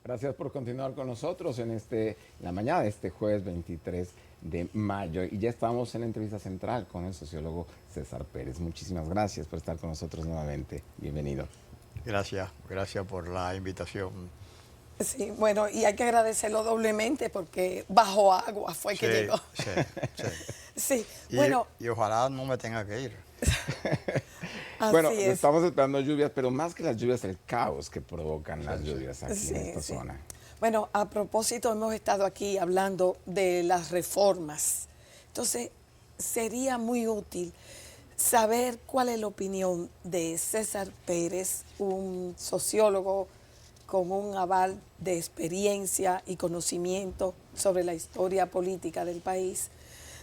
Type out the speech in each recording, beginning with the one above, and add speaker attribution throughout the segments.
Speaker 1: Gracias por continuar con nosotros en la mañana de este jueves 23 de mayo. Y ya estamos en la entrevista central con el sociólogo César Pérez. Muchísimas gracias por estar con nosotros nuevamente. Bienvenido.
Speaker 2: Gracias por la invitación.
Speaker 3: Sí, bueno, y hay que agradecerlo doblemente porque bajo agua fue que
Speaker 2: Sí,
Speaker 3: llegó.
Speaker 2: sí, sí.
Speaker 3: Sí,
Speaker 2: Y,
Speaker 3: bueno,
Speaker 2: y ojalá no me tenga que ir.
Speaker 1: Bueno,
Speaker 3: así es.
Speaker 1: estamos esperando lluvias, pero más que las lluvias, el caos que provocan
Speaker 2: Sí,
Speaker 1: las
Speaker 2: sí.
Speaker 1: lluvias aquí en
Speaker 3: Sí,
Speaker 1: esta
Speaker 3: sí.
Speaker 1: zona.
Speaker 3: Bueno, a propósito, hemos estado aquí hablando de las reformas. Entonces, sería muy útil saber cuál es la opinión de César Pérez, un sociólogo con un aval de experiencia y conocimiento sobre la historia política del país,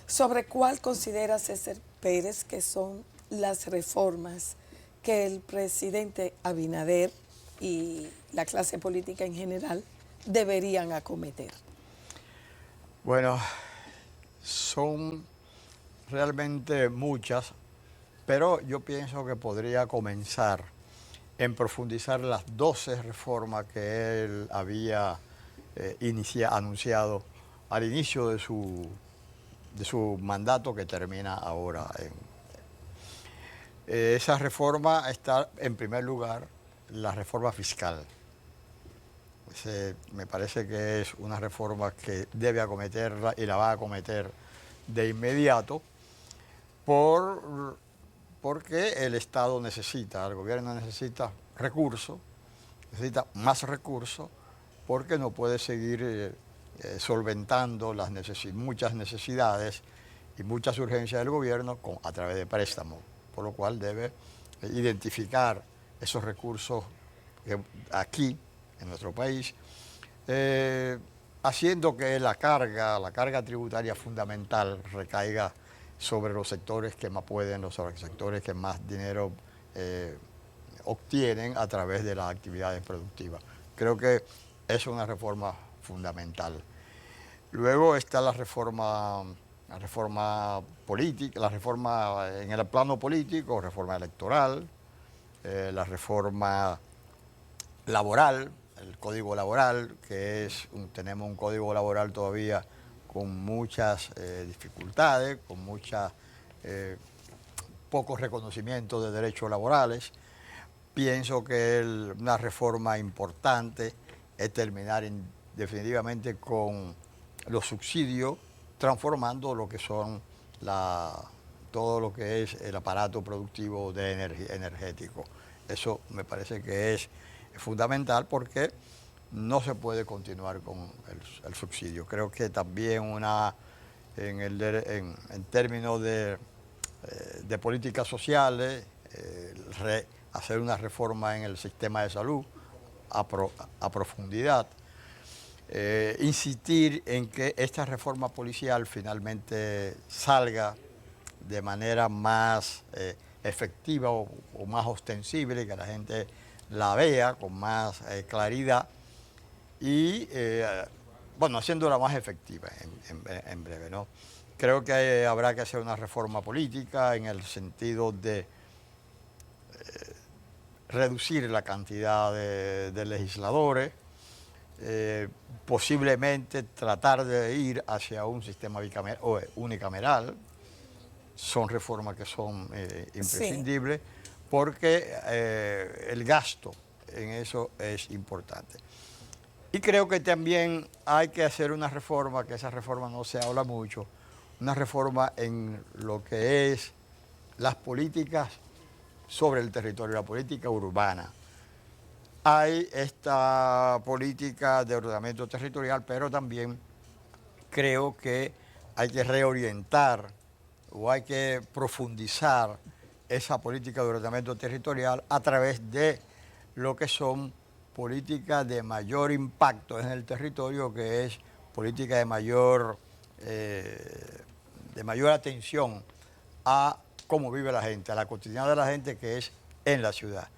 Speaker 3: sobre cuál considera César Pérez que son las reformas que el presidente Abinader y la clase política en general deberían acometer.
Speaker 2: Bueno, son realmente muchas, pero yo pienso que podría comenzar en profundizar las 12 reformas que él había anunciado al inicio de su mandato que termina ahora. Esa reforma está, en primer lugar, la reforma fiscal. Me parece que es una reforma que debe acometerla y la va a acometer de inmediato porque el Estado necesita, el gobierno necesita recursos, necesita más recursos, porque no puede seguir solventando muchas necesidades y muchas urgencias del gobierno a través de préstamos, por lo cual debe identificar esos recursos aquí, en nuestro país, eh, haciendo que la carga tributaria fundamental recaiga sobre los sectores que más pueden, sobre los sectores que más dinero eh, obtienen a través de las actividades productivas. Creo que es una reforma fundamental. Luego está la reforma política, la reforma en el plano político, reforma electoral, la reforma laboral, el código laboral, tenemos un código laboral todavía con muchas dificultades, con pocos reconocimientos de derechos laborales. Pienso que una reforma importante es terminar definitivamente con los subsidios, transformando lo que son todo lo que es el aparato productivo energético. Eso me parece que es fundamental porque no se puede continuar con el subsidio. Creo que también en términos de políticas sociales, hacer una reforma en el sistema de salud a profundidad, insistir en que esta reforma policial finalmente salga de manera más efectiva o más ostensible, que la gente la vea con más claridad y, bueno, haciéndola más efectiva en breve, ¿no? Creo que habrá que hacer una reforma política en el sentido de reducir la cantidad de legisladores, posiblemente tratar de ir hacia un sistema unicameral. Son reformas que son
Speaker 3: Sí,
Speaker 2: imprescindibles porque el gasto en eso es importante. Y creo que también hay que hacer una reforma, que esa reforma no se habla mucho, una reforma en lo que es las políticas sobre el territorio, la política urbana. Hay esta política de ordenamiento territorial, pero también creo que hay que reorientar o hay que profundizar esa política de ordenamiento territorial a través de lo que son políticas de mayor impacto en el territorio, que es política de mayor atención a cómo vive la gente, a la cotidianidad de la gente, que es en la ciudad.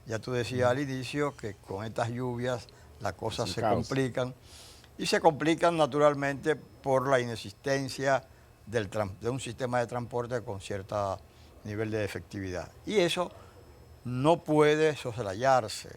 Speaker 2: Ya tú decías al inicio que con estas lluvias las
Speaker 1: Es
Speaker 2: cosas
Speaker 1: un
Speaker 2: se
Speaker 1: caos.
Speaker 2: complican y se complican naturalmente por la inexistencia de un sistema de transporte con cierto nivel de efectividad. Y eso no puede soslayarse.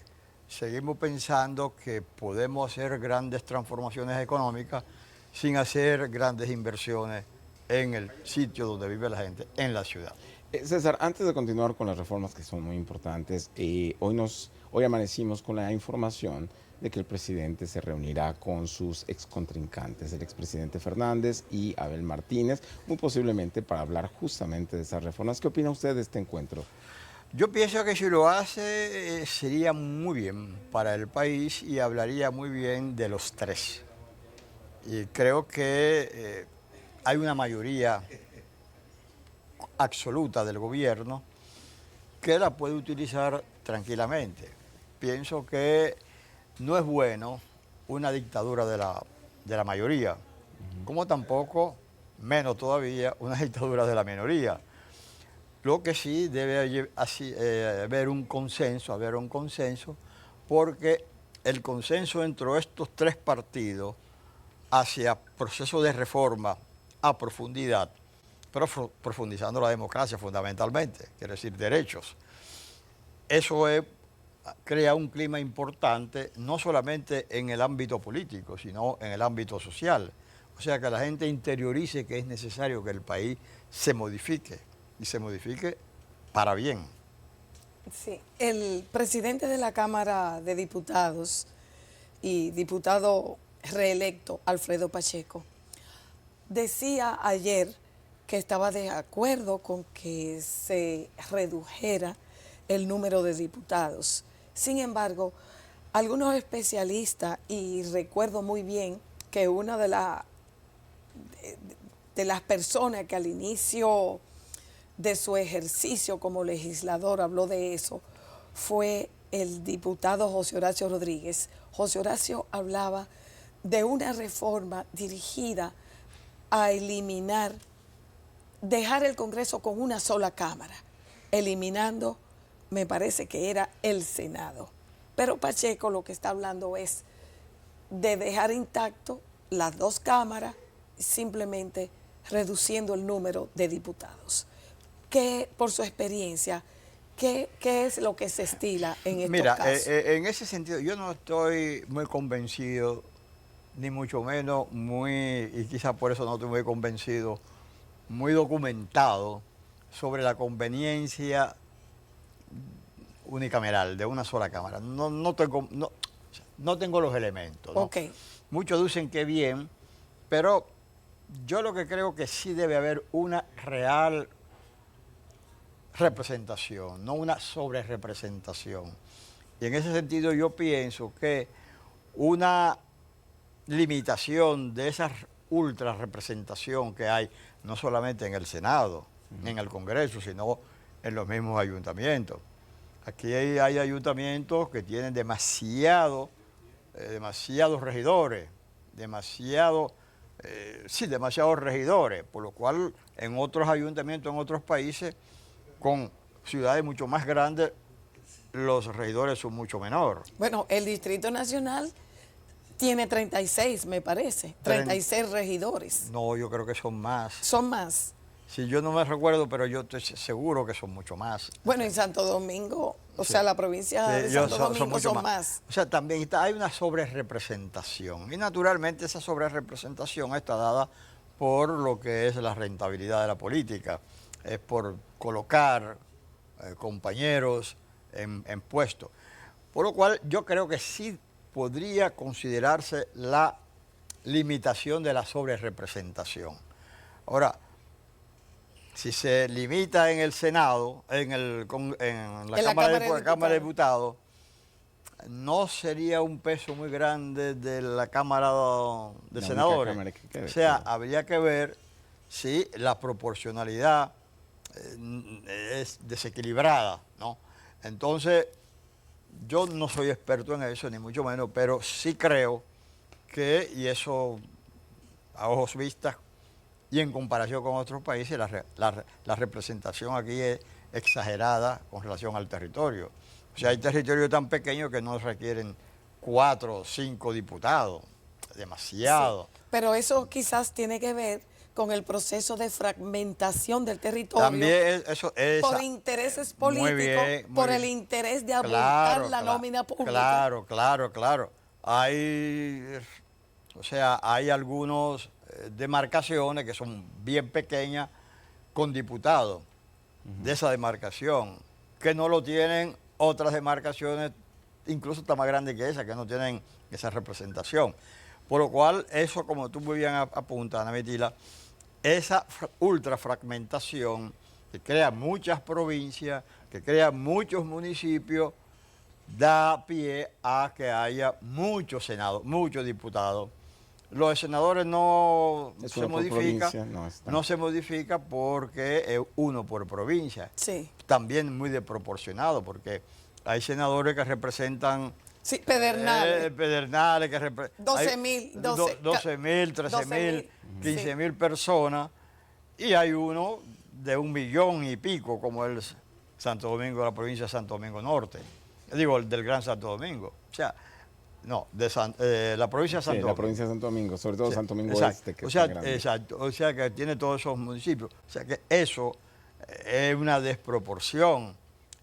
Speaker 2: seguimos pensando que podemos hacer grandes transformaciones económicas sin hacer grandes inversiones en el sitio donde vive la gente, en la ciudad.
Speaker 1: César, antes de continuar con las reformas que son muy importantes, hoy amanecimos con la información de que el presidente se reunirá con sus excontrincantes, el expresidente Fernández y Abel Martínez, muy posiblemente para hablar justamente de esas reformas. ¿Qué opina usted de este encuentro?
Speaker 2: Yo pienso que si lo hace sería muy bien para el país y hablaría muy bien de los tres. Y creo que hay una mayoría absoluta del gobierno que la puede utilizar tranquilamente. Pienso que no es bueno una dictadura de la mayoría, como tampoco, menos todavía, una dictadura de la minoría. Lo que sí debe haber un consenso, porque el consenso entre estos tres partidos hacia procesos de reforma a profundidad, pero profundizando la democracia fundamentalmente, quiere decir derechos. Eso crea un clima importante, no solamente en el ámbito político, sino en el ámbito social. O sea, que la gente interiorice que es necesario que el país se modifique, y se modifique para bien.
Speaker 3: Sí, el presidente de la Cámara de Diputados y diputado reelecto, Alfredo Pacheco, decía ayer que estaba de acuerdo con que se redujera el número de diputados. Sin embargo, algunos especialistas, y recuerdo muy bien que una de las personas que al inicio de su ejercicio como legislador habló de eso, fue el diputado José Horacio Rodríguez. José Horacio hablaba de una reforma dirigida a eliminar, dejar el Congreso con una sola Cámara, eliminando, me parece que era el Senado. Pero Pacheco lo que está hablando es de dejar intacto las dos cámaras, simplemente reduciendo el número de diputados. ¿Qué, por su experiencia, qué es lo que se estila en estos casos?
Speaker 2: En ese sentido, yo no estoy muy convencido, ni mucho menos y quizás por eso no estoy muy convencido, muy documentado sobre la conveniencia unicameral de una sola cámara. No tengo los elementos, ¿no?
Speaker 3: Okay.
Speaker 2: Muchos dicen que bien, pero yo lo que creo que sí debe haber una real representación, no una sobrerepresentación. Y en ese sentido yo pienso que una limitación de esa ultra representación que hay, no solamente en el Senado, ni en el Congreso, sino en los mismos ayuntamientos. Aquí hay ayuntamientos que tienen demasiados regidores, demasiados regidores, por lo cual en otros ayuntamientos, en otros países, con ciudades mucho más grandes, los regidores son mucho menores.
Speaker 3: Bueno, el Distrito Nacional tiene 36, me parece, 36 regidores.
Speaker 2: No, yo creo que son más.
Speaker 3: Son más.
Speaker 2: Sí, yo no me recuerdo, pero yo estoy seguro que son mucho más.
Speaker 3: Bueno, en Santo Domingo, o
Speaker 2: Sí.
Speaker 3: sea, la provincia de Santo Domingo son más.
Speaker 2: O sea, también hay una sobrerepresentación. Y naturalmente esa sobrerepresentación está dada por lo que es la rentabilidad de la política. Es por colocar compañeros en puestos. Por lo cual yo creo que sí podría considerarse la limitación de la sobrerepresentación. Ahora, si se limita en el Senado, en la Cámara de Diputados, no sería un peso muy grande de la Cámara de Senadores. O sea, habría que ver si la proporcionalidad es desequilibrada, ¿no? Entonces, yo no soy experto en eso, ni mucho menos, pero sí creo que, y eso a ojos vistas, y en comparación con otros países, la representación aquí es exagerada con relación al territorio. O sea, hay territorios tan pequeños que no requieren 4 o 5 diputados, demasiado.
Speaker 3: Sí, pero eso quizás tiene que ver con el proceso de fragmentación del territorio.
Speaker 2: También eso es
Speaker 3: por intereses políticos,
Speaker 2: muy
Speaker 3: por
Speaker 2: bien.
Speaker 3: el interés de abultar la
Speaker 2: Claro,
Speaker 3: nómina pública.
Speaker 2: Claro. O sea, hay algunas demarcaciones que son bien pequeñas con diputados de esa demarcación, que no lo tienen otras demarcaciones, incluso está más grande que esa, que no tienen esa representación. Por lo cual, eso, como tú muy bien apuntas, Ana Betila, esa ultrafragmentación que crea muchas provincias, que crea muchos municipios, da pie a que haya muchos senados, muchos diputados. Los senadores no
Speaker 1: Es
Speaker 2: se
Speaker 1: uno por
Speaker 2: modifica,
Speaker 1: provincia, no está.
Speaker 2: no se modifica porque es uno por provincia.
Speaker 3: Sí.
Speaker 2: También muy desproporcionado, porque hay senadores que representan
Speaker 3: Sí, Pedernales.
Speaker 2: Pedernales, que
Speaker 3: 12.000,
Speaker 2: 12.000, 13.000,
Speaker 3: 12.000,
Speaker 2: 15.000 personas, y hay uno de 1 millón y pico, como el Santo Domingo, la provincia de Santo Domingo Norte. Digo, el del Gran Santo Domingo. O sea, no, la provincia de Santo Domingo.
Speaker 1: La provincia de Santo Domingo, sobre todo
Speaker 2: Sí,
Speaker 1: Santo Domingo
Speaker 2: exacto.
Speaker 1: Este, que
Speaker 2: o
Speaker 1: es
Speaker 2: sea,
Speaker 1: tan grande.
Speaker 2: exacto, o sea que tiene todos esos municipios. O sea que eso es una desproporción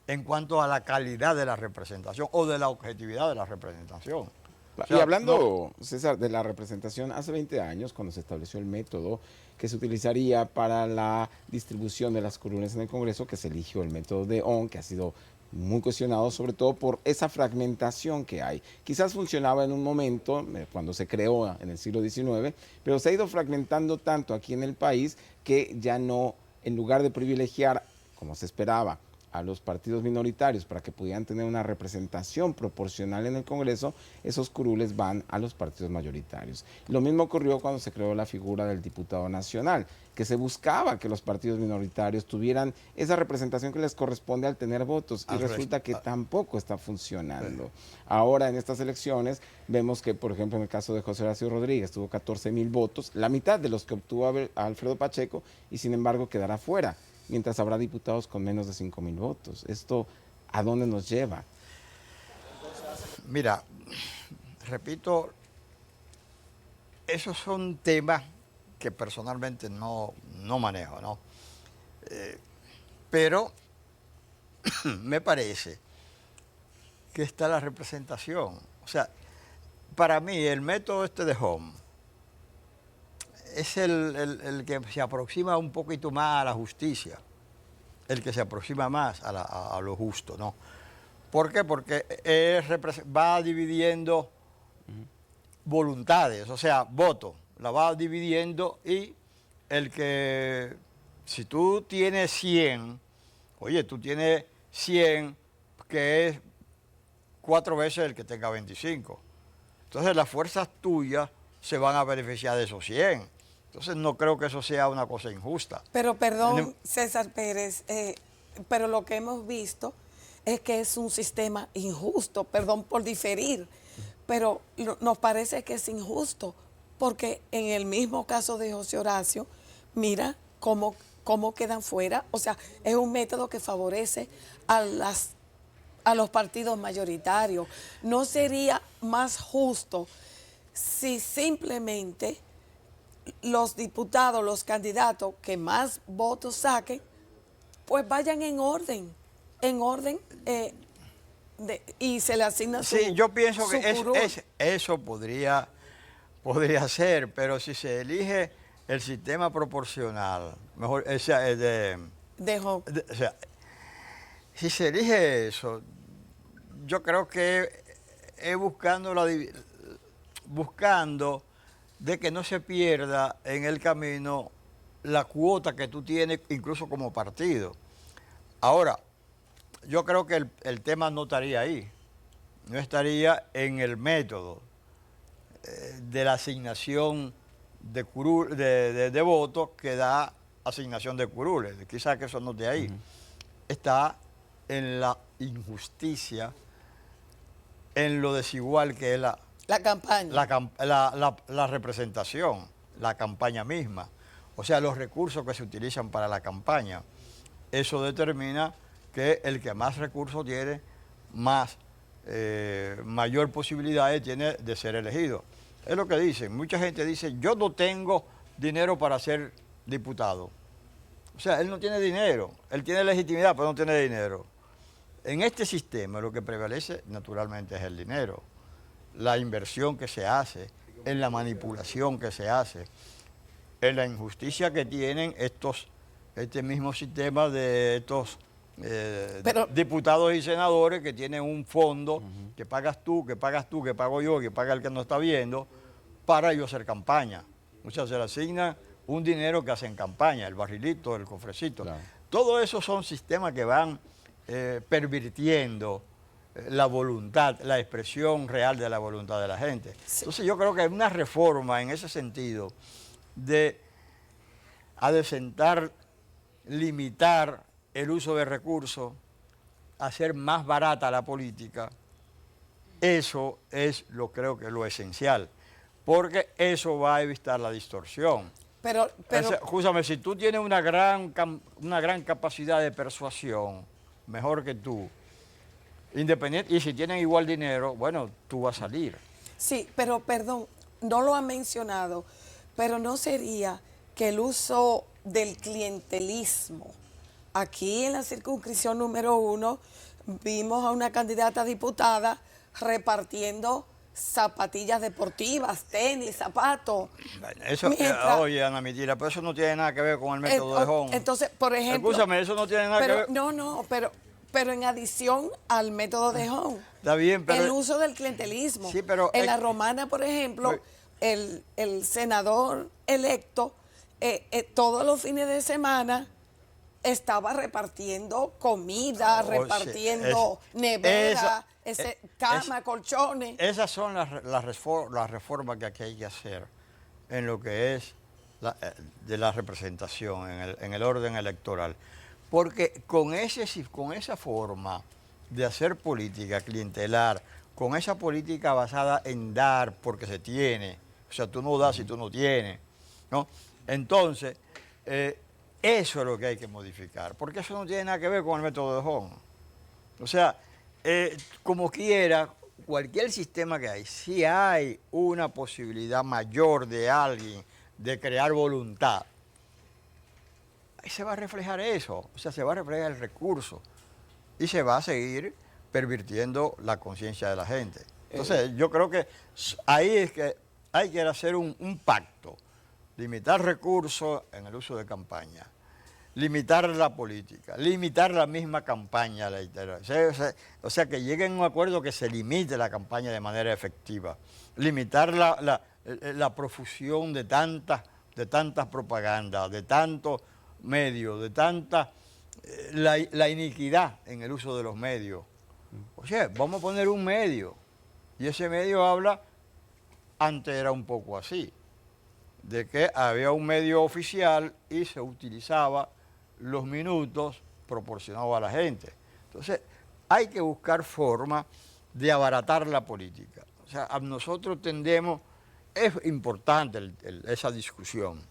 Speaker 2: en cuanto a la calidad de la representación o de la objetividad de la representación. O sea,
Speaker 1: Y hablando, César, de la representación, hace 20 años, cuando se estableció el método que se utilizaría para la distribución de las curules en el Congreso, que se eligió el método de Ohm, que ha sido muy cuestionado, sobre todo por esa fragmentación que hay. Quizás funcionaba en un momento, cuando se creó en el siglo XIX, pero se ha ido fragmentando tanto aquí en el país que ya no, en lugar de privilegiar, como se esperaba, a los partidos minoritarios para que pudieran tener una representación proporcional en el Congreso, esos curules van a los partidos mayoritarios. Lo mismo ocurrió cuando se creó la figura del diputado nacional, que se buscaba que los partidos minoritarios tuvieran esa representación que les corresponde al tener votos, y resulta que tampoco está funcionando. Ahora, en estas elecciones, vemos que, por ejemplo, en el caso de José Horacio Rodríguez, tuvo 14.000 votos, la mitad de los que obtuvo Alfredo Pacheco, y sin embargo quedará fuera, mientras habrá diputados con menos de 5.000 votos. ¿Esto a dónde nos lleva?
Speaker 2: Mira, repito, esos son temas que personalmente no manejo, ¿no? Pero me parece que está la representación. O sea, para mí el método este de Ohm es el que se aproxima un poquito más a la justicia, el que se aproxima más a lo justo, ¿no? ¿Por qué? Porque va dividiendo voluntades, o sea, votos, la va dividiendo, y el que, si tú tienes 100, oye, tú tienes 100, que es 4 veces el que tenga 25. Entonces las fuerzas tuyas se van a beneficiar de esos 100. Entonces no creo que eso sea una cosa injusta.
Speaker 3: Pero perdón, César Pérez, pero lo que hemos visto es que es un sistema injusto, perdón por diferir, pero nos parece que es injusto, porque en el mismo caso de José Horacio, mira cómo quedan fuera. O sea, es un método que favorece a los partidos mayoritarios. ¿No sería más justo si simplemente los diputados, los candidatos que más votos saquen, pues vayan en orden, y se le asigna su
Speaker 2: Sí, yo pienso que
Speaker 3: curul?
Speaker 2: eso podría ser, pero si se elige el sistema proporcional, mejor, o sea,
Speaker 3: Dejó.
Speaker 2: o sea, si se elige eso, yo creo que es buscando de que no se pierda en el camino la cuota que tú tienes, incluso como partido. Ahora, yo creo que el tema no estaría ahí, no estaría en el método de la asignación de votos que da asignación de curules. Quizás que eso no esté ahí. Está en la injusticia, en lo desigual que es la
Speaker 3: campaña.
Speaker 2: La representación, la campaña misma. O sea, los recursos que se utilizan para la campaña. Eso determina que el que más recursos tiene, mayor posibilidades tiene de ser elegido. Es lo que dicen. Mucha gente dice, yo no tengo dinero para ser diputado. O sea, él no tiene dinero, él tiene legitimidad, pero no tiene dinero. En este sistema lo que prevalece naturalmente es el dinero, la inversión que se hace, en la manipulación que se hace, en la injusticia que tienen este mismo sistema de estos diputados y senadores que tienen un fondo que pagas tú, que pago yo, que paga el que no está viendo, para ellos hacer campaña. O sea, se le asigna un dinero que hacen campaña, el barrilito, el cofrecito.
Speaker 1: Claro.
Speaker 2: Todo eso son sistemas que van pervirtiendo la voluntad, la expresión real de la voluntad de la gente.
Speaker 3: Sí.
Speaker 2: Entonces yo creo que hay una reforma en ese sentido de adecentar, limitar el uso de recursos, hacer más barata la política. Eso es creo que lo esencial, porque eso va a evitar la distorsión.
Speaker 3: Pero
Speaker 2: Escúchame, si tú tienes una gran capacidad de persuasión, mejor que tú, independiente, y si tienen igual dinero, bueno, tú vas a salir.
Speaker 3: sí, pero perdón, no lo ha mencionado, pero no sería que el uso del clientelismo, aquí en la circunscripción número 1, vimos a una candidata a diputada repartiendo zapatillas deportivas, tenis, zapatos.
Speaker 2: Eso,
Speaker 3: Mientras-
Speaker 2: oye, Ana Mitira, pero eso no tiene nada que ver con el método de Hong.
Speaker 3: Entonces, por ejemplo...
Speaker 2: Escúchame, eso no tiene nada que ver.
Speaker 3: No, pero en adición al método de Hong,
Speaker 2: Está bien, pero...
Speaker 3: el uso del clientelismo.
Speaker 2: Sí, pero...
Speaker 3: En la Romana, por ejemplo,
Speaker 2: Oye.
Speaker 3: el senador electo, todos los fines de semana estaba repartiendo comida, repartiendo nevera, cama, colchones.
Speaker 2: Esas son las reformas que aquí hay que hacer en lo que es de la representación, en el orden electoral. Porque con esa forma de hacer política clientelar, con esa política basada en dar porque se tiene, o sea, tú no das si tú no tienes, ¿no? Entonces, eso es lo que hay que modificar, porque eso no tiene nada que ver con el método de Hong. O sea, como quiera, cualquier sistema que hay, si hay una posibilidad mayor de alguien de crear voluntad, ahí se va a reflejar eso, o sea, se va a reflejar el recurso y se va a seguir pervirtiendo la conciencia de la gente. Entonces, yo creo que ahí es que hay que hacer un pacto, limitar recursos en el uso de campaña, limitar la política, limitar la misma campaña, o sea, que lleguen a un acuerdo que se limite la campaña de manera efectiva, limitar la profusión de tantas propagandas, de tantos medios, de tanta la iniquidad en el uso de los medios. O sea, vamos a poner un medio, y ese medio habla, antes era un poco así, de que había un medio oficial y se utilizaba los minutos proporcionados a la gente. Entonces, hay que buscar formas de abaratar la política. O sea, nosotros tendemos, es importante esa discusión,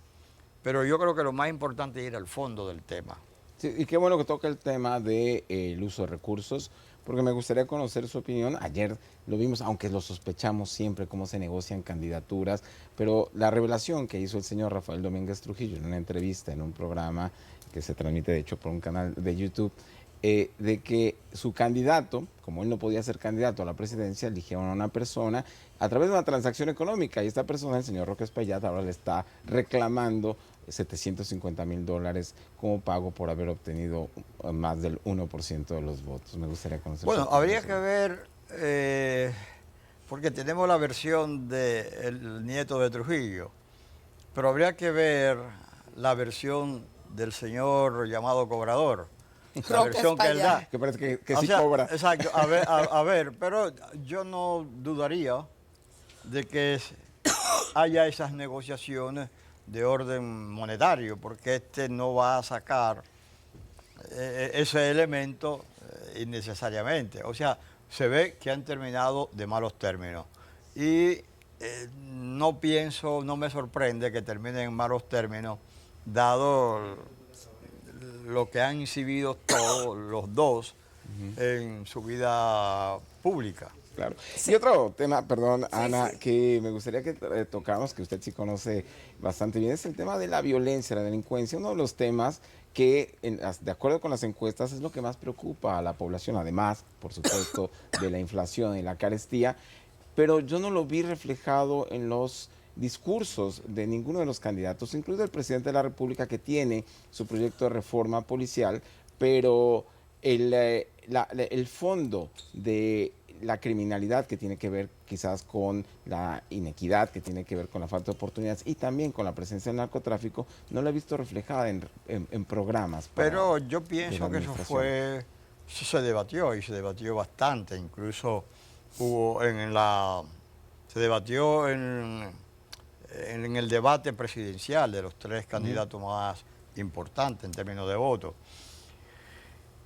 Speaker 2: pero yo creo que lo más importante es ir al fondo del tema.
Speaker 1: Sí, y qué bueno que toca el tema del uso de recursos, porque me gustaría conocer su opinión. Ayer lo vimos, aunque lo sospechamos siempre, cómo se negocian candidaturas, pero la revelación que hizo el señor Rafael Domínguez Trujillo en una entrevista, en un programa que se transmite de hecho por un canal de YouTube, de que su candidato, como él no podía ser candidato a la presidencia, eligieron a una persona a través de una transacción económica, y esta persona, el señor Roque Espaillat, ahora le está reclamando $750,000 como pago por haber obtenido más del 1% de los votos. Me gustaría conocer.
Speaker 2: Bueno, habría que ver, porque tenemos la versión del nieto de Trujillo, pero habría que ver la versión del señor llamado cobrador, la
Speaker 3: Roque
Speaker 2: versión que él da.
Speaker 1: Que parece que
Speaker 2: O
Speaker 1: sí
Speaker 2: sea,
Speaker 1: cobra.
Speaker 2: Exacto, a ver, pero yo no dudaría de que haya esas negociaciones de orden monetario, porque no va a sacar ese elemento innecesariamente. O sea, se ve que han terminado de malos términos. Y no me sorprende que terminen en malos términos, dado lo que han exhibido todos los dos en su vida pública.
Speaker 1: Claro.
Speaker 3: Sí.
Speaker 1: Y otro tema, perdón,
Speaker 3: Sí,
Speaker 1: Ana,
Speaker 3: sí.
Speaker 1: que me gustaría que tocáramos, que usted sí conoce bastante bien, es el tema de la violencia, la delincuencia. Uno de los temas que, de acuerdo con las encuestas, es lo que más preocupa a la población, además, por supuesto, de la inflación y la carestía. Pero yo no lo vi reflejado en los discursos de ninguno de los candidatos, incluido el presidente de la República, que tiene su proyecto de reforma policial, pero el fondo de la criminalidad, que tiene que ver quizás con la inequidad, que tiene que ver con la falta de oportunidades y también con la presencia del narcotráfico, no la he visto reflejada en programas
Speaker 2: Pero yo
Speaker 1: de la
Speaker 2: pienso que
Speaker 1: administración.
Speaker 2: eso se debatió y se debatió bastante, incluso se debatió en el debate presidencial de los tres candidatos más importantes en términos de votos.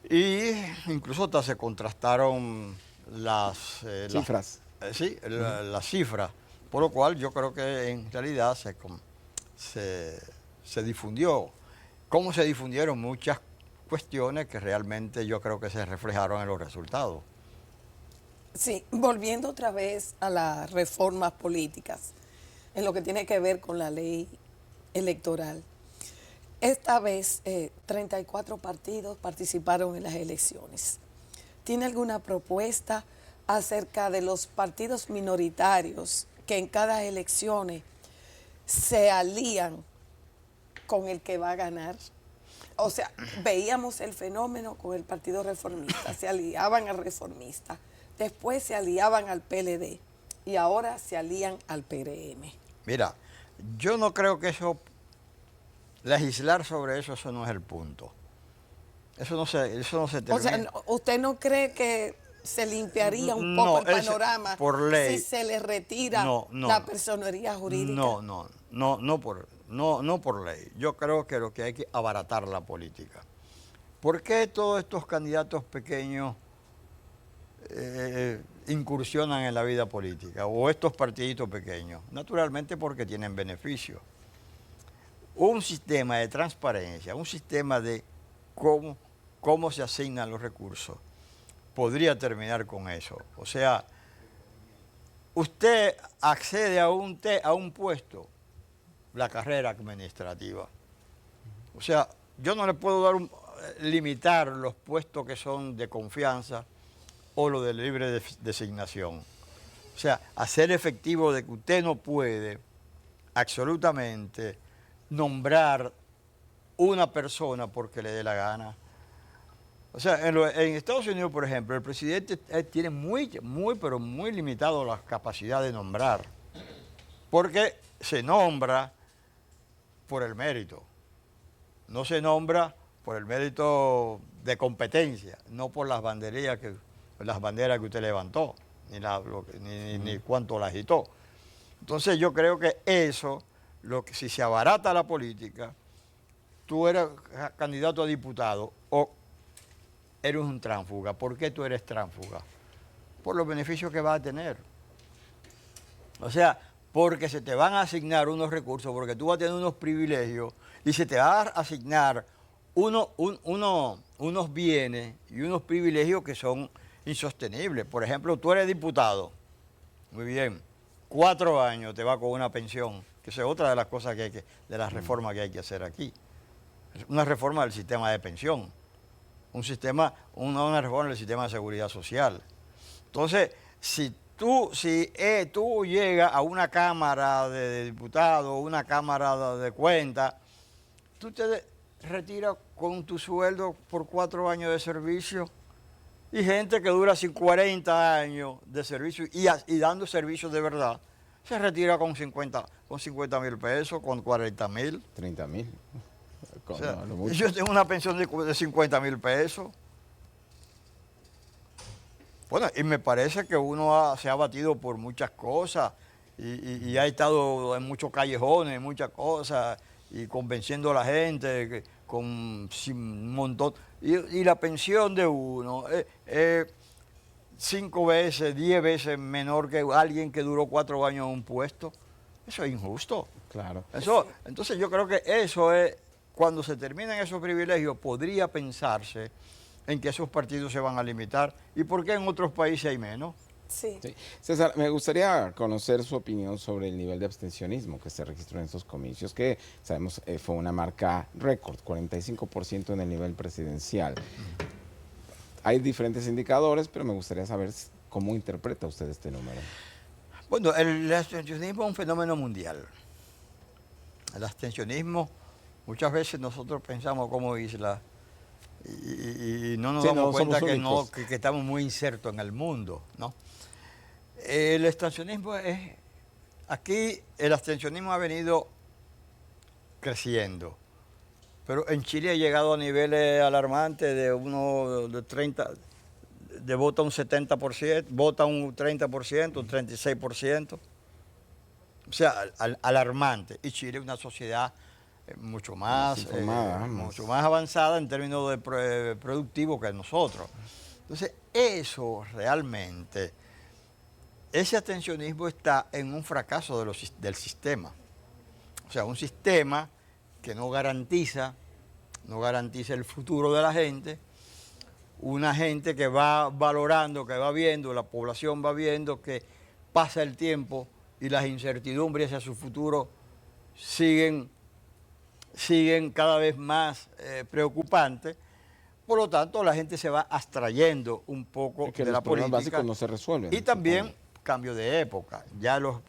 Speaker 2: Y incluso hasta se contrastaron
Speaker 1: Cifras.
Speaker 2: las cifras, por lo cual yo creo que en realidad se difundió. Cómo se difundieron muchas cuestiones que realmente yo creo que se reflejaron en los resultados.
Speaker 3: Sí, volviendo otra vez a las reformas políticas, en lo que tiene que ver con la ley electoral. Esta vez 34 partidos participaron en las elecciones. ¿Tiene alguna propuesta acerca de los partidos minoritarios que en cada elección se alían con el que va a ganar? O sea, veíamos el fenómeno con el Partido Reformista, se aliaban al Reformista, después se aliaban al PLD y ahora se alían al PRM.
Speaker 2: Mira, yo no creo que legislar sobre eso no es el punto. Eso no se termina.
Speaker 3: O sea, ¿usted no cree que se limpiaría un poco el panorama
Speaker 2: por ley,
Speaker 3: si se le retira la personería jurídica?
Speaker 2: No por ley. Yo creo que lo que hay que abaratar la política. ¿Por qué todos estos candidatos pequeños incursionan en la vida política? O estos partiditos pequeños. Naturalmente porque tienen beneficios. Un sistema de transparencia, un sistema de cómo se asignan los recursos, podría terminar con eso. O sea, usted accede a un puesto, la carrera administrativa. O sea, yo no le puedo limitar los puestos que son de confianza o lo de libre designación. O sea, hacer efectivo de que usted no puede absolutamente nombrar una persona porque le dé la gana. O sea, en Estados Unidos, por ejemplo, el presidente tiene pero muy limitado la capacidad de nombrar, porque se nombra por el mérito, no se nombra por el mérito de competencia, no por las banderas que usted levantó, ni cuánto la agitó. Entonces yo creo que eso, si se abarata la política, tú eres candidato a diputado o eres un tránsfuga. ¿Por qué tú eres tránsfuga? Por los beneficios que vas a tener. O sea, porque se te van a asignar unos recursos, porque tú vas a tener unos privilegios y se te va a asignar unos bienes y unos privilegios que son insostenibles. Por ejemplo, tú eres diputado, muy bien, 4 años te va con una pensión, que esa es otra de las cosas de las reformas que hay que hacer aquí. Una reforma del sistema de pensión, una reforma del sistema de seguridad social. Entonces, si tú llegas a una Cámara de Diputados, una Cámara de Cuentas, tú te retiras con tu sueldo por 4 años de servicio. Y gente que dura 40 años de servicio y dando servicios de verdad, se retira con 50.000 pesos, con 40.000.
Speaker 1: 30.000.
Speaker 2: O sea, yo tengo una pensión de 50.000 pesos. Bueno, y me parece que uno se ha batido por muchas cosas y ha estado en muchos callejones, en muchas cosas, y convenciendo a la gente con un montón. Y la pensión de uno es 5 veces, 10 veces menor que alguien que duró 4 años en un puesto. Eso es injusto.
Speaker 1: Claro.
Speaker 2: Entonces yo creo que eso es, cuando se terminan esos privilegios, podría pensarse en que esos partidos se van a limitar. ¿Y por qué en otros países hay menos?
Speaker 3: Sí.
Speaker 1: Sí. César, me gustaría conocer su opinión sobre el nivel de abstencionismo que se registró en estos comicios, que sabemos fue una marca récord, 45% en el nivel presidencial. Hay diferentes indicadores, pero me gustaría saber cómo interpreta usted este número.
Speaker 2: Bueno, el abstencionismo es un fenómeno mundial. El abstencionismo, muchas veces nosotros pensamos como isla y no nos
Speaker 1: Sí,
Speaker 2: damos
Speaker 1: no
Speaker 2: cuenta
Speaker 1: somos
Speaker 2: que,
Speaker 1: únicos.
Speaker 2: que estamos muy insertos en el mundo, ¿no? El abstencionismo es... Aquí el abstencionismo ha venido creciendo, pero en Chile ha llegado a niveles alarmantes de uno de 30, de vota un 70%, vota un 30%, un 36%. O sea, alarmante. Y Chile es una sociedad
Speaker 1: Más informada,
Speaker 2: mucho más avanzada en términos de productivo que nosotros. Entonces, eso realmente, ese abstencionismo está en un fracaso del sistema. O sea, un sistema que no garantiza el futuro de la gente, una gente que va valorando, que va viendo, la población va viendo que pasa el tiempo y las incertidumbres hacia su futuro siguen cada vez más preocupantes. Por lo tanto, la gente se va abstrayendo un poco
Speaker 1: Es que
Speaker 2: de
Speaker 1: los
Speaker 2: la
Speaker 1: problemas
Speaker 2: política.
Speaker 1: básicos no se resuelven.
Speaker 2: Y también
Speaker 1: supongo.
Speaker 2: cambio de época. Ya los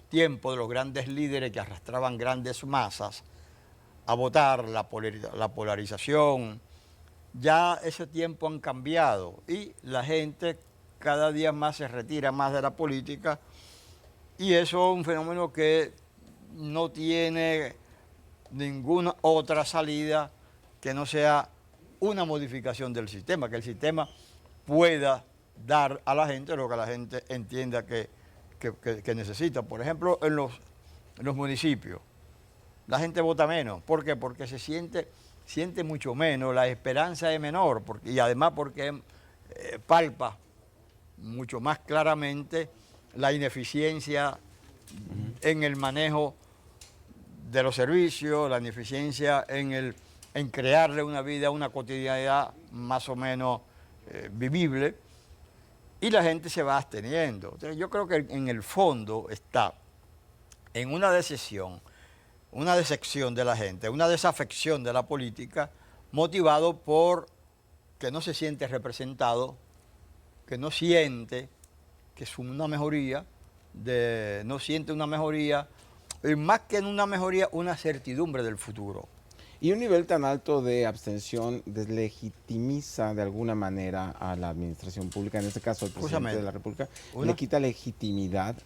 Speaker 2: tiempos de los grandes líderes que arrastraban grandes masas a votar, la polarización, ya ese tiempo han cambiado y la gente cada día más se retira más de la política y eso es un fenómeno que no tiene ninguna otra salida que no sea una modificación del sistema, que el sistema pueda dar a la gente lo que la gente entienda que necesita. Por ejemplo, en los municipios, la gente vota menos. ¿Por qué? Porque se siente mucho menos, la esperanza es menor, y además porque palpa mucho más claramente la ineficiencia en el manejo de los servicios, la ineficiencia en crearle una vida, una cotidianidad más o menos vivible, y la gente se va absteniendo. Entonces, yo creo que en el fondo está en una decepción de la gente, una desafección de la política, motivado por que no se siente representado, que no siente que es una mejoría, no siente una mejoría, y más que en una mejoría, una certidumbre del futuro.
Speaker 1: Y un nivel tan alto de abstención deslegitimiza de alguna manera a la administración pública, en este caso al presidente de la República, le quita legitimidad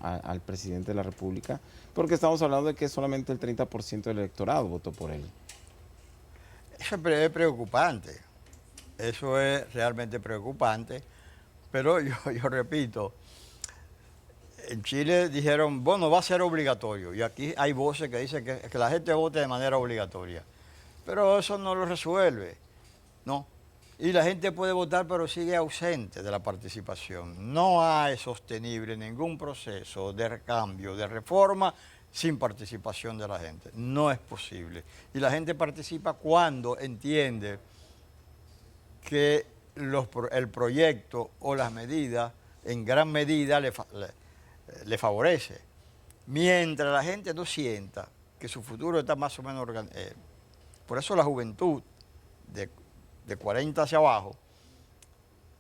Speaker 1: al presidente de la República, porque estamos hablando de que solamente el 30% del electorado votó por él.
Speaker 2: Eso es preocupante, eso es realmente preocupante, pero yo repito, en Chile dijeron, bueno, va a ser obligatorio, y aquí hay voces que dicen que la gente vote de manera obligatoria, pero eso no lo resuelve, ¿no? Y la gente puede votar, pero sigue ausente de la participación. No hay sostenible ningún proceso de recambio, de reforma, sin participación de la gente. No es posible. Y la gente participa cuando entiende que el proyecto o las medidas en gran medida le favorece. Mientras la gente no sienta que su futuro está más o menos organizado. Por eso la juventud de 40 hacia abajo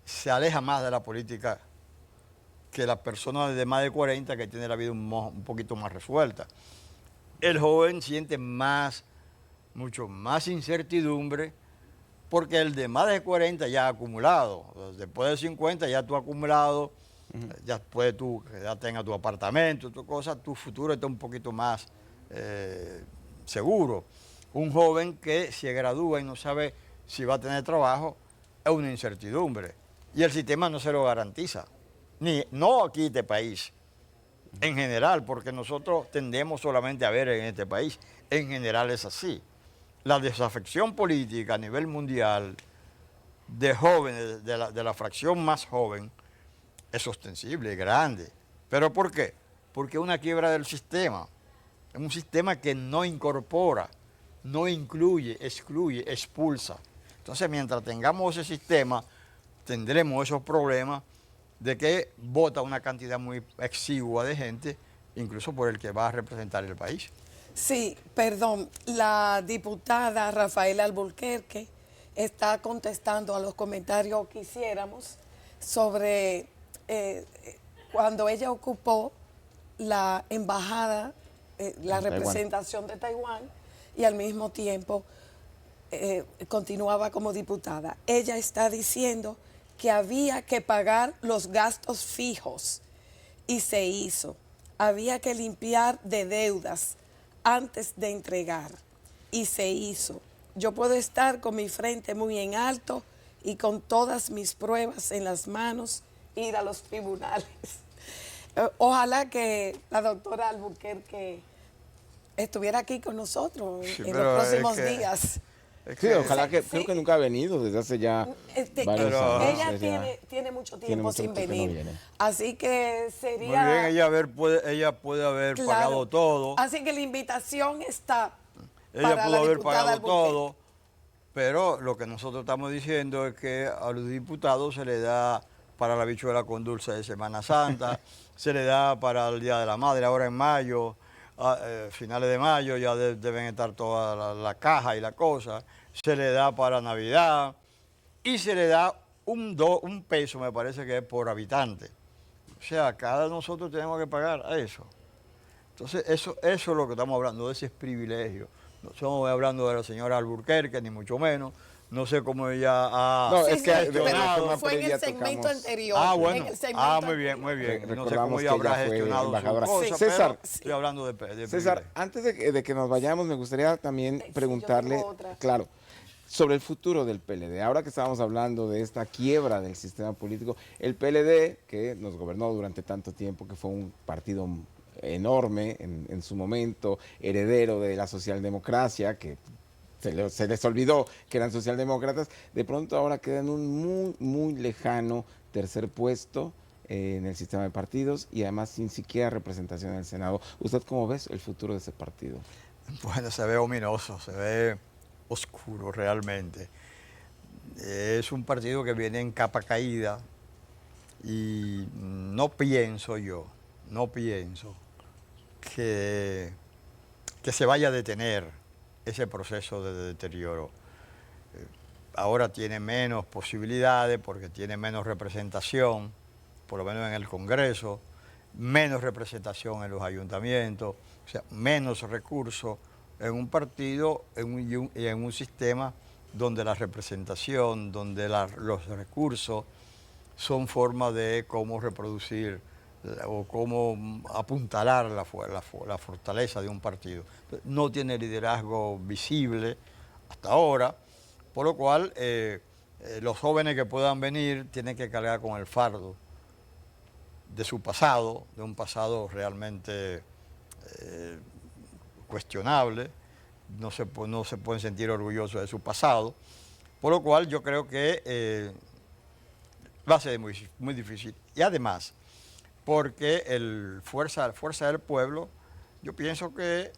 Speaker 2: se aleja más de la política que las personas de más de 40 que tienen la vida un poquito más resuelta. El joven siente mucho más incertidumbre, porque el de más de 40 ya ha acumulado. Después de 50 ya tú has acumulado, ya tengas tu apartamento, tu cosa, tu futuro está un poquito más seguro. Un joven que se gradúa y no sabe si va a tener trabajo es una incertidumbre. Y el sistema no se lo garantiza. No aquí en este país, en general, porque nosotros tendemos solamente a ver en este país. En general es así. La desafección política a nivel mundial de jóvenes, de la fracción más joven, es ostensible, es grande. ¿Pero por qué? Porque es una quiebra del sistema. Es un sistema que no incorpora, no incluye, excluye, expulsa. Entonces, mientras tengamos ese sistema, tendremos esos problemas de que vota una cantidad muy exigua de gente, incluso por el que va a representar el país.
Speaker 3: Sí, perdón, la diputada Rafaela Alburquerque está contestando a los comentarios que hiciéramos sobre cuando ella ocupó la embajada, la
Speaker 1: En Taiwán.
Speaker 3: representación de Taiwán y al mismo tiempo continuaba como diputada. Ella está diciendo que había que pagar los gastos fijos y se hizo. Había que limpiar de deudas antes de entregar y se hizo. Yo puedo estar con mi frente muy en alto y con todas mis pruebas en las manos ir a los tribunales. Ojalá que la doctora Alburquerque estuviera aquí con nosotros
Speaker 2: Sí,
Speaker 3: en
Speaker 2: pero
Speaker 3: los
Speaker 2: es
Speaker 3: próximos
Speaker 2: que-
Speaker 3: días.
Speaker 2: Es
Speaker 1: Sí,
Speaker 2: que-
Speaker 1: ojalá que,
Speaker 3: Sí.
Speaker 1: creo que nunca ha venido desde hace ya varios
Speaker 2: Pero-
Speaker 1: años.
Speaker 3: Ella
Speaker 1: o sea,
Speaker 3: tiene mucho
Speaker 1: tiene
Speaker 3: tiempo
Speaker 1: mucho
Speaker 3: sin
Speaker 1: tiempo que no
Speaker 3: venir.
Speaker 1: viene.
Speaker 3: Así que
Speaker 2: Muy
Speaker 3: sería...
Speaker 2: bien, ella puede haber
Speaker 3: Claro.
Speaker 2: pagado todo.
Speaker 3: Así que la invitación está
Speaker 2: Ella
Speaker 3: para
Speaker 2: pudo
Speaker 3: la
Speaker 2: haber
Speaker 3: diputada
Speaker 2: pagado
Speaker 3: Alburquerque.
Speaker 2: todo, pero lo que nosotros estamos diciendo es que a los diputados se le da para la habichuela con dulce de Semana Santa, se le da para el Día de la Madre, ahora en mayo, finales de mayo ya deben estar toda la caja y la cosa, se le da para Navidad y se le da un peso, me parece que es por habitante. O sea, cada nosotros tenemos que pagar a eso. Entonces, eso es lo que estamos hablando, de ese privilegio. No estamos hablando de la señora Alburquerque, ni mucho menos. No sé cómo ella ha
Speaker 1: No,
Speaker 3: Sí,
Speaker 1: es
Speaker 3: sí,
Speaker 1: que de
Speaker 3: pero
Speaker 1: forma
Speaker 3: fue en
Speaker 1: previa
Speaker 3: el segmento
Speaker 1: tocamos-
Speaker 3: anterior.
Speaker 2: Ah,
Speaker 3: en
Speaker 2: bueno.
Speaker 3: el segmento
Speaker 2: Muy bien,
Speaker 3: anterior.
Speaker 2: muy bien. No sé
Speaker 1: Recordamos
Speaker 2: cómo
Speaker 1: que
Speaker 2: ella habrá
Speaker 1: ella fue
Speaker 2: gestionado su
Speaker 1: embajadora.
Speaker 2: cosa,
Speaker 3: Sí.
Speaker 1: César,
Speaker 2: pero estoy hablando de
Speaker 1: César,
Speaker 2: privilegio.
Speaker 1: antes de que nos vayamos, me gustaría también
Speaker 3: Sí, yo
Speaker 1: preguntarle,
Speaker 3: tengo otra.
Speaker 1: claro, sobre el futuro del PLD. Ahora que estábamos hablando de esta quiebra del sistema político, el PLD, que nos gobernó durante tanto tiempo, que fue un partido enorme en su momento, heredero de la socialdemocracia, que se les olvidó que eran socialdemócratas, de pronto ahora queda en un muy lejano tercer puesto en el sistema de partidos y además sin siquiera representación en el Senado. ¿Usted cómo ves el futuro de ese partido?
Speaker 2: Bueno, se ve ominoso, se ve oscuro realmente. Es un partido que viene en capa caída y no pienso que, que se vaya a detener ese proceso de deterioro. Ahora tiene menos posibilidades porque tiene menos representación, por lo menos en el Congreso, menos representación en los ayuntamientos, o sea, menos recursos en un partido y en un sistema donde la representación, donde los recursos son formas de cómo reproducir o cómo apuntalar la fortaleza de un partido. No tiene liderazgo visible hasta ahora, por lo cual los jóvenes que puedan venir tienen que cargar con el fardo de su pasado, de un pasado realmente cuestionable, no se pueden sentir orgullosos de su pasado, por lo cual yo creo que va a ser muy difícil. Y además, porque el Fuerza del Pueblo, yo pienso que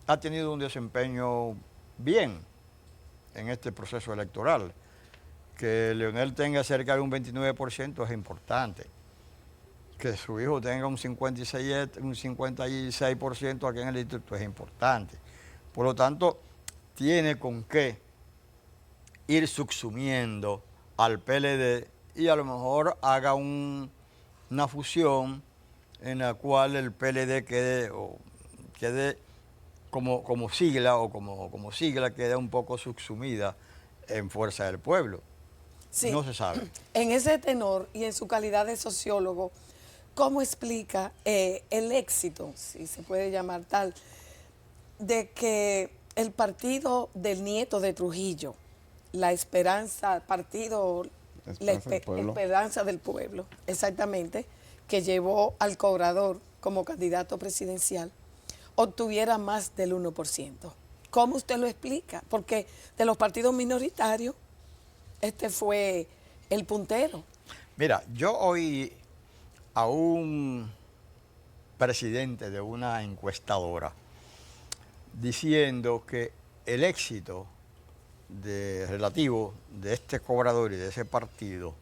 Speaker 2: ha tenido un desempeño bien en este proceso electoral. Que Leonel tenga cerca de un 29% es importante. Que su hijo tenga un 56% aquí en el distrito es importante. Por lo tanto, tiene con qué ir subsumiendo al PLD y a lo mejor haga una fusión en la cual el PLD quede como sigla o como sigla quede un poco subsumida en Fuerza del Pueblo.
Speaker 3: Sí.
Speaker 2: No se sabe.
Speaker 3: En ese tenor y en su calidad de sociólogo, ¿cómo explica el éxito, si se puede llamar tal, de que el partido del nieto de Trujillo, la Esperanza, partido, Esperanza del Pueblo, exactamente, que llevó al Cobrador como candidato presidencial, obtuviera más del 1%? ¿Cómo usted lo explica? Porque de los partidos minoritarios, este fue el puntero.
Speaker 2: Mira, yo oí a un presidente de una encuestadora diciendo que el éxito relativo de este Cobrador y de ese partido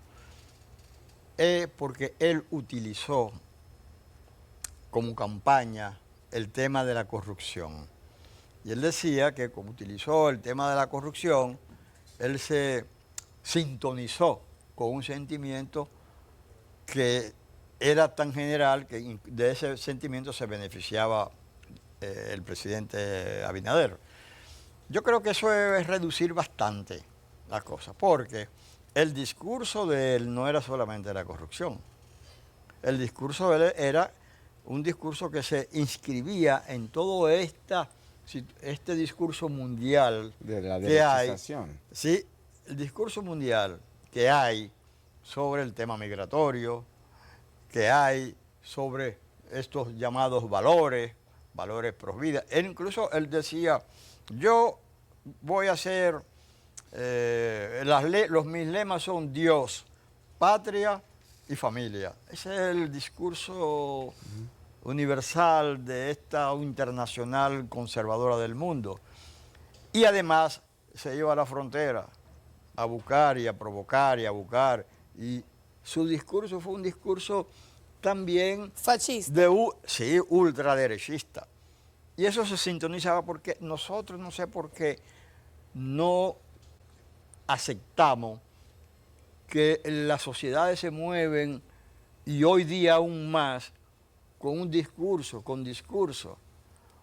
Speaker 2: es porque él utilizó como campaña el tema de la corrupción. Y él decía que como utilizó el tema de la corrupción, él se sintonizó con un sentimiento que era tan general que de ese sentimiento se beneficiaba el presidente Abinader. Yo creo que eso es reducir bastante las cosas, porque el discurso de él no era solamente la corrupción. El discurso de él era un discurso que se inscribía en todo este discurso mundial
Speaker 1: De la
Speaker 2: que hay.
Speaker 1: derechización.
Speaker 2: Sí, el discurso mundial que hay sobre el tema migratorio, que hay sobre estos llamados valores pro vida. Él decía, yo voy a hacer, mis lemas son Dios, patria y familia. Ese es el discurso universal de esta internacional conservadora del mundo. Y además se iba a la frontera a buscar y a provocar y a buscar. Y su discurso fue un discurso también
Speaker 3: Fascista.
Speaker 2: sí, ultraderechista. Y eso se sintonizaba porque nosotros, no sé por qué, no aceptamos que las sociedades se mueven, y hoy día aún más, con un discurso, con discurso.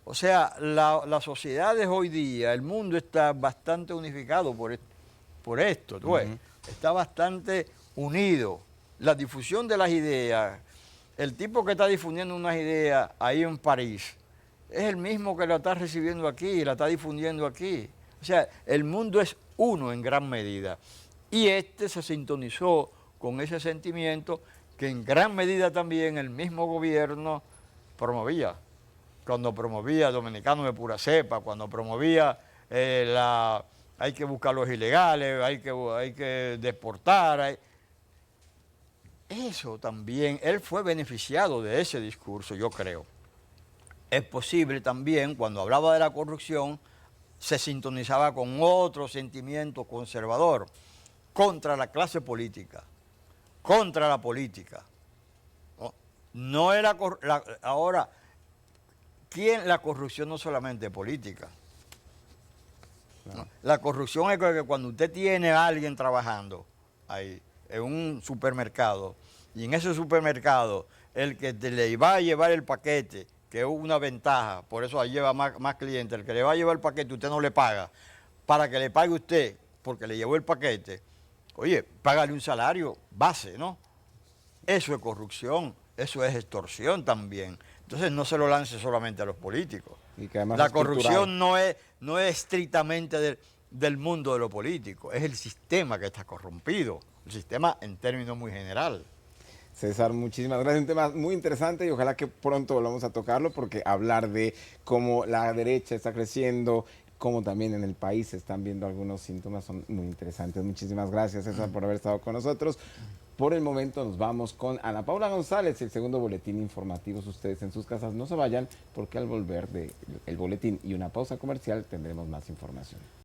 Speaker 2: O sea, las sociedades hoy día, el mundo está bastante unificado por esto, ¿tú ves? Está bastante unido. La difusión de las ideas, el tipo que está difundiendo unas ideas ahí en París, es el mismo que la está recibiendo aquí, la está difundiendo aquí. O sea, el mundo es uno en gran medida. Y se sintonizó con ese sentimiento que en gran medida también el mismo gobierno promovía. Cuando promovía Dominicanos de Pura Cepa, cuando promovía hay que buscar los ilegales, hay que deportar. Eso también, él fue beneficiado de ese discurso, yo creo. Es posible también, cuando hablaba de la corrupción, se sintonizaba con otro sentimiento conservador, contra la clase política, contra la política. No era ahora, la corrupción no solamente es política. No. La corrupción es que cuando usted tiene a alguien trabajando ahí, en un supermercado, y en ese supermercado, el que le va a llevar el paquete, que es una ventaja, por eso ahí lleva más clientes, el que le va a llevar el paquete usted no le paga, para que le pague usted, porque le llevó el paquete, oye, págale un salario base, ¿no? Eso es corrupción, eso es extorsión también. Entonces no se lo lance solamente a los políticos.
Speaker 1: Y que además
Speaker 2: la corrupción no es estrictamente del mundo de lo político, es el sistema que está corrompido, el sistema en términos muy general.
Speaker 1: César, muchísimas gracias. Un tema muy interesante y ojalá que pronto volvamos a tocarlo, porque hablar de cómo la derecha está creciendo, cómo también en el país se están viendo algunos síntomas, son muy interesantes. Muchísimas gracias, César, por haber estado con nosotros. Por el momento nos vamos con Ana Paula González, el segundo boletín informativo. Ustedes en sus casas no se vayan, porque al volver del boletín y una pausa comercial tendremos más información.